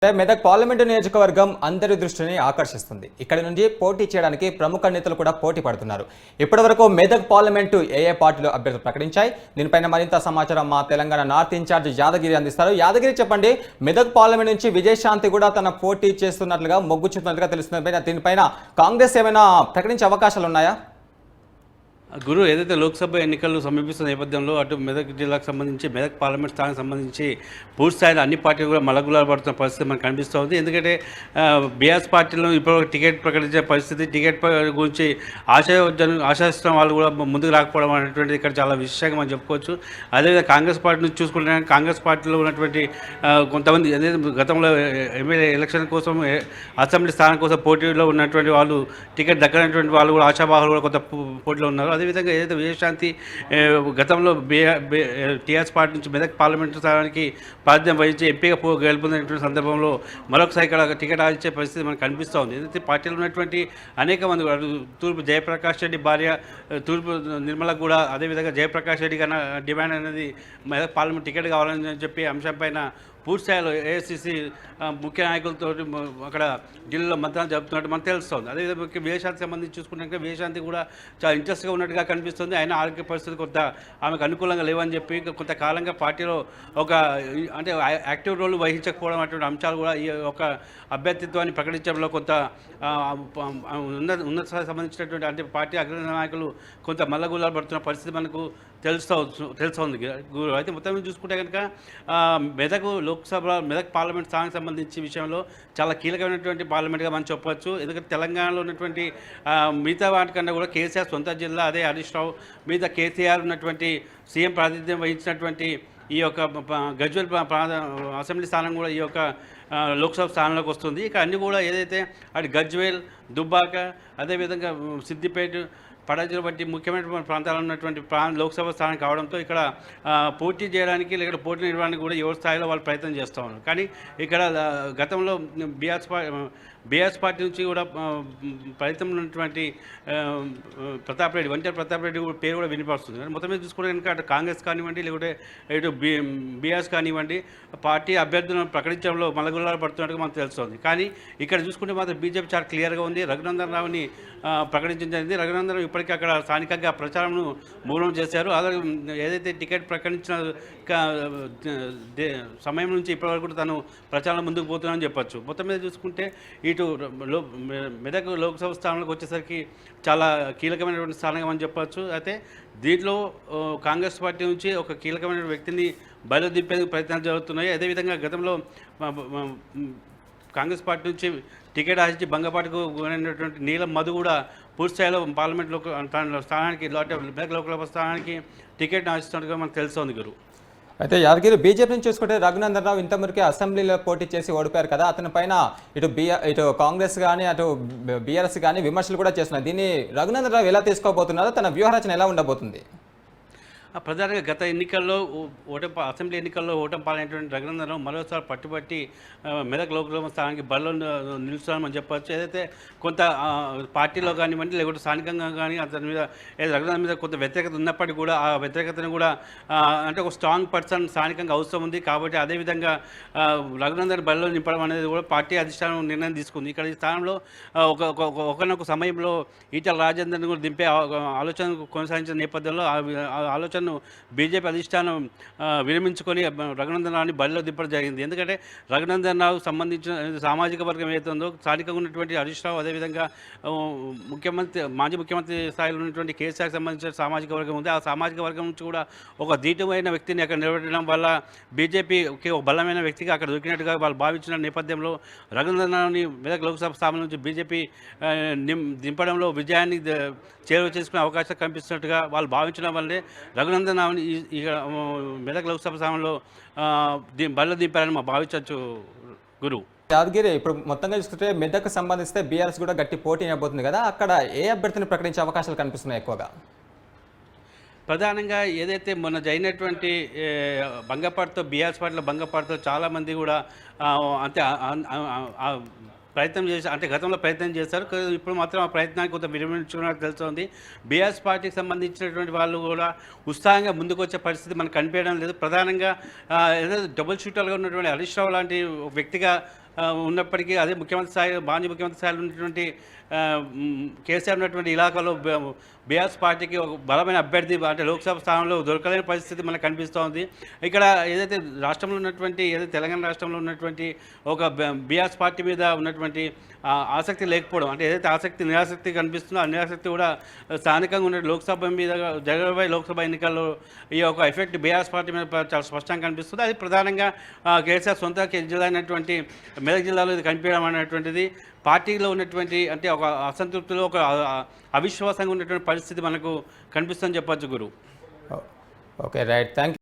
Medak parliament నియోజకవర్గం అందరి దృష్టిని ఆకర్షిస్తుంది. ఇక్కడి నుంచి పోటీ చేయడానికి ప్రముఖ నేతలు కూడా పోటీ పడుతున్నారు. ఇప్పటివరకు మెదక్ పార్లమెంటు ఏ పార్టీలు అభ్యర్థులు ప్రకటించాయి? దీనిపైన మరింత సమాచారం మా తెలంగాణ నార్త్ ఇన్ఛార్జ్ యాదగిరి అందిస్తారు. యాదగిరి, చెప్పండి, మెదక్ పార్లమెంట్ నుంచి విజయశాంతి కూడా తన పోటీ చేస్తున్నట్లుగా మొగ్గు చూపుతున్నట్లుగా తెలుస్తుంది. దీనిపైన కాంగ్రెస్ ఏమైనా ప్రకటించే అవకాశాలు ఉన్నాయా? గురు, ఏదైతే లోక్సభ ఎన్నికలు సమీపిస్తున్న నేపథ్యంలో అటు మెదక్ జిల్లాకు సంబంధించి మెదక్ పార్లమెంట్ స్థానానికి సంబంధించి పూర్తి స్థాయిలో అన్ని పార్టీలు కూడా మలగులాలు పడుతున్న పరిస్థితి మనకు కనిపిస్తుంది. ఎందుకంటే బీఆర్ఎస్ పార్టీలో ఇప్పుడు టికెట్ ప్రకటించే పరిస్థితి, టికెట్ గురించి ఆశాస్తున్న వాళ్ళు కూడా ముందుకు రాకపోవడం అనేటువంటిది ఇక్కడ చాలా విశేషంగా మనం చెప్పుకోవచ్చు. అదేవిధంగా కాంగ్రెస్ పార్టీ నుంచి చూసుకుంటే కాంగ్రెస్ పార్టీలో ఉన్నటువంటి కొంతమంది గతంలో ఎమ్మెల్యే ఎలక్షన్ కోసం అసెంబ్లీ స్థానం కోసం పోటీలో ఉన్నటువంటి వాళ్ళు, టికెట్ దక్కనటువంటి వాళ్ళు కూడా ఆశావాహులు కూడా కొంత పోటీలో ఉన్నారు. అదేవిధంగా ఏదైతే విజయశాంతి గతంలో టీఆర్ఎస్ పార్టీ నుంచి మెదక్ పార్లమెంటు స్థానానికి ప్రాతినిధ్యం వహించి ఎంపీగా గెలుపొందినటువంటి సందర్భంలో మరొకసారి ఇక్కడ టికెట్ ఆదించే పరిస్థితి మనకు కనిపిస్తూ ఉంది. ఏదైతే పార్టీలో ఉన్నటువంటి అనేక మంది తూర్పు జయప్రకాష్ రెడ్డి భార్య తూర్పు నిర్మలకు కూడా అదేవిధంగా జయప్రకాష్ రెడ్డి కన్నా డిమాండ్ అనేది మెదక్ పార్లమెంట్ టికెట్ కావాలని చెప్పి అంశంపైన పూర్తి స్థాయిలో ఏఐసిసి ముఖ్య నాయకులతో అక్కడ ఢిల్లీలో మంత్రాలు జరుపుతున్నట్టు మనకు తెలుస్తుంది. అదేవిధంగా విజయశాంతికి సంబంధించి చూసుకుంటే విజయశాంతి కూడా చాలా ఇంట్రెస్ట్గా ఉన్నట్టుగా కనిపిస్తుంది. ఆయన ఆరోగ్య పరిస్థితి కొంత ఆమెకు అనుకూలంగా లేవని చెప్పి కొంతకాలంగా పార్టీలో ఒక అంటే యాక్టివ్ రోల్ వహించకపోవడం అటువంటి అంశాలు కూడా ఈ యొక్క అభ్యర్థిత్వాన్ని ప్రకటించడంలో కొంత ఉన్నత సంబంధించినటువంటి అంటే పార్టీ అగ్ర నాయకులు కొంత మల్లగుల్లాలు పడుతున్న పరిస్థితి మనకు తెలుస్తుంది. అయితే మొత్తం చూసుకుంటే కనుక మెదక్ పార్లమెంట్ స్థానానికి సంబంధించి విషయంలో చాలా కీలకమైనటువంటి పార్లమెంట్గా మనం చెప్పవచ్చు. ఎందుకంటే తెలంగాణలో ఉన్నటువంటి మిగతా వాటికన్నా కూడా కేసీఆర్ సొంత జిల్లా, అదే హరీష్ రావు మిగతా కేసీఆర్ ఉన్నటువంటి సీఎం ప్రాతినిధ్యం వహించినటువంటి ఈ యొక్క గజ్వేల్ అసెంబ్లీ స్థానం కూడా ఈ యొక్క లోక్సభ స్థానంలోకి వస్తుంది. ఇక అన్నీ కూడా ఏదైతే అటు గజ్వేల్, దుబ్బాక, అదేవిధంగా సిద్దిపేట, పటాజీలు వంటి ముఖ్యమైన ప్రాంతాల్లో ఉన్నటువంటి లోక్సభ స్థానం కావడంతో ఇక్కడ పోటీ చేయడానికి లేదా పోటీ నిర్వహణకు కూడా ఎవరి స్థాయిలో వాళ్ళు ప్రయత్నం చేస్తూ ఉన్నారు. కానీ ఇక్కడ గతంలో బీఆర్ఎస్ పార్టీ నుంచి కూడా ప్రయత్నం ఉన్నటువంటి ఒంటరి ప్రతాప్ రెడ్డి పేరు కూడా వినిపిస్తుంది. మొత్తం మీద చూసుకుంటే కనుక అటు కాంగ్రెస్ కానివ్వండి, లేకుంటే ఇటు బీఆర్ఎస్ కానివ్వండి, పార్టీ అభ్యర్థులను ప్రకటించడంలో మలగుల్లాలు పడుతున్నట్టుగా మనకు తెలుస్తుంది. కానీ ఇక్కడ చూసుకుంటే మాత్రం బీజేపీ చాలా క్లియర్గా ఉంది. రఘునందన్ రావుని ప్రకటించడం జరిగింది. రఘునందన్ రావు ఇప్పటికీ అక్కడ స్థానికంగా ప్రచారంను మూలం చేశారు. అలాగే ఏదైతే టికెట్ ప్రకటించిన సమయం నుంచి ఇప్పటివరకు కూడా తను ప్రచారం ముందుకు పోతున్నానని చెప్పొచ్చు. మొత్తం మీద చూసుకుంటే ఇటు మెదక్ లోక్సభ స్థానంలోకి వచ్చేసరికి చాలా కీలకమైనటువంటి స్థానంగా మనం చెప్పచ్చు. అయితే దీంట్లో కాంగ్రెస్ పార్టీ నుంచి ఒక కీలకమైన వ్యక్తిని బయలుదేరేందుకు ప్రయత్నాలు జరుగుతున్నాయి. అదేవిధంగా గతంలో కాంగ్రెస్ పార్టీ నుంచి టికెట్ ఆశించి బంగపాటుకు గురైనటువంటి నీలం మధు కూడా పూర్తి స్థాయిలో పార్లమెంట్ స్థానానికి మెదక్ లోక్సభ స్థానానికి టికెట్ ఆశిస్తున్నట్టుగా మనకు తెలుస్తోంది గురు. అయితే యాదగిరి, బీజేపీ నుంచి చూసుకుంటే రఘునందన్ రావు ఇంతవరకే అసెంబ్లీలో పోటీ చేసి ఓడిపోయారు కదా, అతని పైన ఇటు కాంగ్రెస్ కానీ అటు బీఆర్ఎస్ కానీ విమర్శలు కూడా చేస్తున్నారు. దీన్ని రఘునందన్ రావు ఎలా తీసుకోబోతున్నారో, తన వ్యూహరచన ఎలా ఉండబోతుంది? ప్రధానంగా గత ఎన్నికల్లో అసెంబ్లీ ఎన్నికల్లో ఓటమి పాలైనటువంటి రఘునందన్ రావు మరోసారి పట్టుబట్టి మెదక్ లోక్సభ స్థానానికి బరిలో నిలుస్తున్నామని చెప్పవచ్చు. ఏదైతే కొంత పార్టీలో కానివ్వండి, లేకుంటే స్థానికంగా కానీ అతని మీద రఘునందన్ మీద కొంత వ్యతిరేకత ఉన్నప్పటికీ కూడా ఆ వ్యతిరేకతను కూడా అంటే ఒక స్ట్రాంగ్ పర్సన్ స్థానికంగా అవసరం ఉంది. కాబట్టి అదేవిధంగా రఘునందన్ బరిలో నింపడం అనేది కూడా పార్టీ అధిష్టానం నిర్ణయం తీసుకుంది. ఇక్కడ ఈ స్థానంలో ఒకనొక సమయంలో ఈటల రాజేందర్ని కూడా దింపే ఆలోచన కొనసాగించిన నేపథ్యంలో ఆలోచన బీజేపీ అధిష్టానం విరమించుకొని రఘునందన్ రావుని బరిలో దింపడం జరిగింది. ఎందుకంటే రఘునందన్ రావు సంబంధించిన సామాజిక వర్గం ఏదైతుందో స్థానికంగా ఉన్నటువంటి హరీష్ రావు, అదేవిధంగా మాజీ ముఖ్యమంత్రి స్థాయిలో ఉన్నటువంటి కేసీఆర్కి సంబంధించిన సామాజిక వర్గం ఉంది. ఆ సామాజిక వర్గం నుంచి కూడా ఒక ధీటమైన వ్యక్తిని అక్కడ నిలబెట్టడం వల్ల బీజేపీకి ఒక బలమైన వ్యక్తిగా అక్కడ దొరికినట్టుగా వాళ్ళు భావించిన నేపథ్యంలో రఘునందన్ రావుని మెదక్ లోక్సభ స్థానం నుంచి బీజేపీ దింపడంలో విజయాన్ని చేరువ చేసుకునే అవకాశం కనిపిస్తున్నట్టుగా వాళ్ళు భావించడం వల్లే రఘునందన్ రావుని మెదక్ లోక్సభ స్థానంలో బరిలో దింపారని మా భావించవచ్చు గురు. యాదగిరి, ఇప్పుడు మొత్తంగా చూసుకుంటే మెదక్ సంబంధిస్తే బీఆర్ఎస్ కూడా గట్టి పోటీ అయిపోతుంది కదా, అక్కడ ఏ అభ్యర్థిని ప్రకటించే అవకాశాలు కనిపిస్తున్నాయి ఎక్కువగా? ప్రధానంగా ఏదైతే మొన్న జరిగినటువంటి బీఆర్ఎస్ పార్టీలో బంగపాటుతో చాలామంది కూడా అంటే ప్రయత్నం చేసి అంటే గతంలో ప్రయత్నం చేశారు. ఇప్పుడు మాత్రం ఆ ప్రయత్నానికి కొంత విరమించుకున్నట్టు తెలుస్తోంది. బీఆర్ఎస్ పార్టీకి సంబంధించినటువంటి వాళ్ళు కూడా ఉత్సాహంగా ముందుకు వచ్చే పరిస్థితి మనకు కనిపించడం లేదు. ప్రధానంగా ఏదైతే డబుల్ షూటర్గా ఉన్నటువంటి హరీష్ రావు లాంటి వ్యక్తిగా ఉన్నప్పటికీ అదే ముఖ్యమంత్రి స్థాయి మాజీ ముఖ్యమంత్రి స్థాయిలో ఉన్నటువంటి కేసీఆర్ ఉన్నటువంటి ఇలాకాలో బీఆర్ఎస్ పార్టీకి ఒక బలమైన అభ్యర్థి అంటే లోక్సభ స్థానంలో దొరకలేని పరిస్థితి మనకు కనిపిస్తూ ఉంది. ఇక్కడ ఏదైతే రాష్ట్రంలో ఉన్నటువంటి ఏదైతే తెలంగాణ రాష్ట్రంలో ఉన్నటువంటి ఒక బీఆర్ఎస్ పార్టీ మీద ఉన్నటువంటి ఆసక్తి లేకపోవడం, అంటే ఏదైతే ఆసక్తి నిరాసక్తి కనిపిస్తుందో ఆ నిరాసక్తి కూడా స్థానికంగా ఉన్న లోక్సభ మీద జరగబోయే లోక్సభ ఎన్నికల్లో ఈ యొక్క ఎఫెక్ట్ బీఆర్ఎస్ పార్టీ మీద చాలా స్పష్టంగా కనిపిస్తుంది. అది ప్రధానంగా కేసీఆర్ సొంత జిల్లా అయినటువంటి మెదక్ జిల్లాలో ఇది కనిపించడం అనేటువంటిది పార్టీలో ఉన్నటువంటి అంటే ఒక అసంతృప్తిలో ఒక అవిశ్వాసంగా ఉన్నటువంటి పరిస్థితి మనకు కనిపిస్తుందని చెప్పొచ్చు గురు. Okay right, thank you.